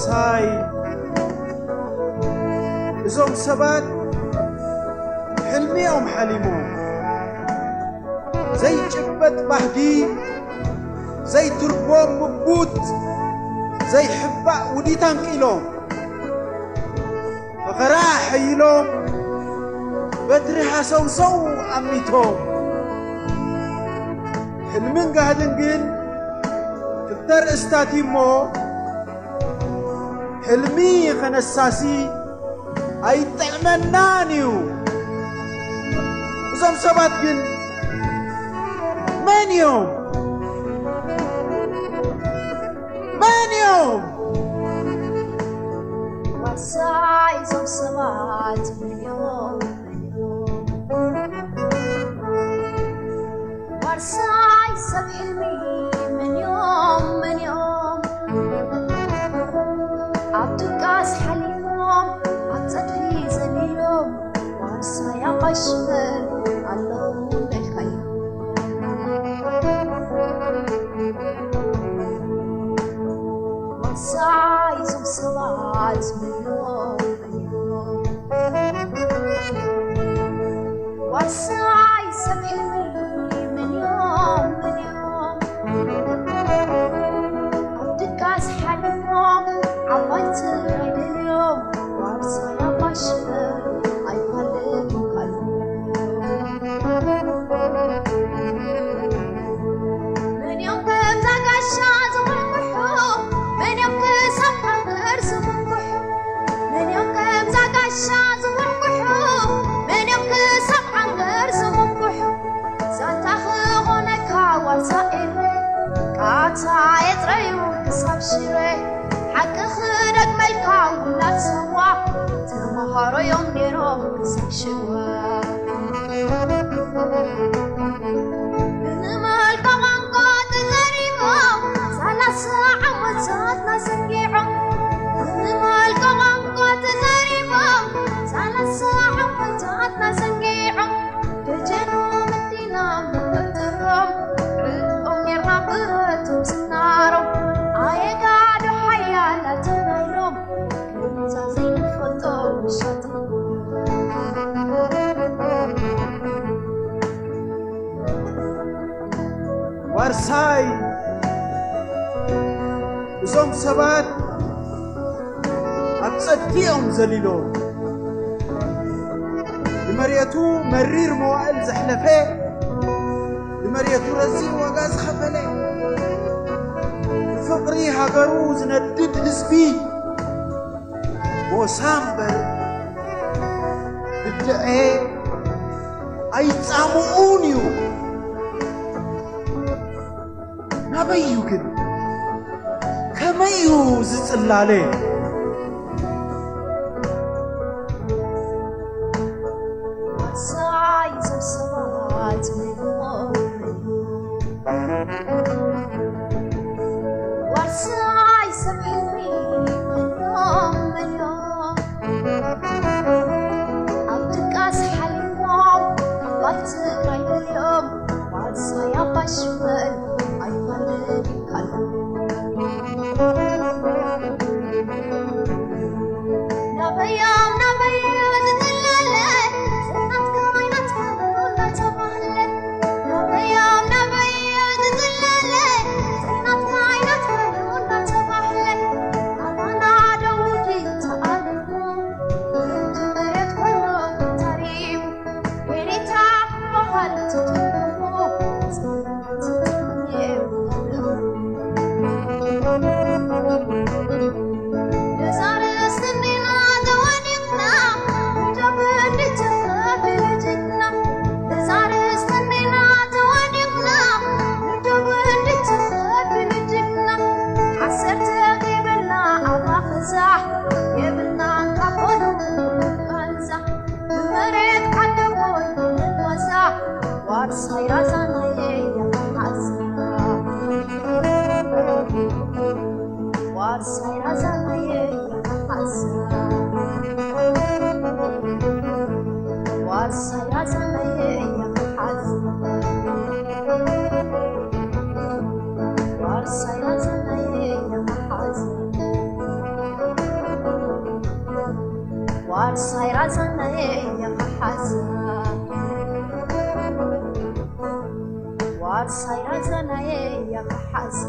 ዋርሳይ እዞም ሰባት ሕልሚኦም ሓሊሞም ዘይጭበጥ ባህጊ ዘይትርጎም ምቡት ዘይሕባእ ውዲታን ቂሎም ፍቕራ ሓይሎም በትሪ ሓሰውሰው ዓሚቶም ሕልምን ጋህድን ግን ክልተ ርእስታት እሞ ሕልሚ ኸነሳሲ ኣይጥዕመናን እዩ እዞም ሰባት ግን መን እዮም ዋርሳይ እዞም ሰባት መን እዮም ዋርሳይ ሰብ ሕልሚ መን እዮም ኣብ ድቃስ ሓሊሞም ኣብ ፀድፊ ዘሊሎም ዋርሳይ ኣቐሽፈን ኣለዉ ደልካዮ ዋርሳይ እዞም ሰባት መን እዮም ዋርሳይ ሰብ ሕልሚ መን እዮም ኣብ ድቃስ ሓሊሞም ዓባይ ትግራይ ደልዮም ዋርሳይ ኣቐሽፈን ኣይፋልጥ ካሉ መን እዮም ከምዛ ጋሻ ዝወንቁሑ መን እዮም ክሳብ ሃገር ዝወንቁሑ መን እዮም ከምዛ ጋሻ ዝወንቁሑ መን እዮም ክሳብ ሃገር ዝወንቁሑ ዛንታ ክኾነካ ዋርሳኤለ ቃታ የጥረዩ ክሳብ ሽረ ሓቂ ክደግመልካ ውላድ ሰዋ ተመሃሮ እዮም ነይሮም ክሳብ ሽወ ንመልካ ቋንቋ ተዘሪቦም 30 ዓመታት ናሰጊዖም ንመልካ ቋንቋ ተዘሪቦም 30 ዓመታት ናሰጊዖም ደጀኖ መዲና መገተሮም ርድኦም ኔርና ብረቶም ዝናሮም ኣየጋዶ ሓያላ ተናይሎም ከምዛ ዘይንፈልጦ ንሻቶም ዋርሳይ እዞም ሰባት ኣብ ፀድፊኦም ዘሊሎም ንመሬቱ መሪር መዋእል ዘሕለፈ ንመሬቱ ረዚን ዋጋ ዝኸፈለ ፍቕሪ ሃገሩ ዝነድድ ህዝቢ ሞሳምበር ብድዐ ኣይጻምኡን እዩ ናበይ እዩ ግን ከመይ እዩ ዝጽላለ ዋርሳይ እዞም ሰባት መን ዋርሳይ ሰብ ሕልሚ መን ኣብ ድቃስ ሓሊሞም ኣባይ ትግራይ ደልዮም ዋርሳይ ኣቐሽፈን ኣይፋልጥ ካሉ ናበዮም ዝጥለለ ዘናትካ ዓይናትካ እናተባህለ ናበዮም ዝጥለለ ዘናትካ ዓይናትካ እናተባህለ ኣባና ደውዲ ተኣልሞ መሬት ኮይኑ ታሪሙ ሄሪታ ባህል ትትርጉሙ ዋርሳይ ራዛናየ ዋርሳይ ራዛናየ ዋርሳይ ራዛናየ ዋርሳይ ራዛናየ ዋርሳይ ራዛናዬ ያካሐዛ ዋርሳይ ራዛናዬ ያካሐዛ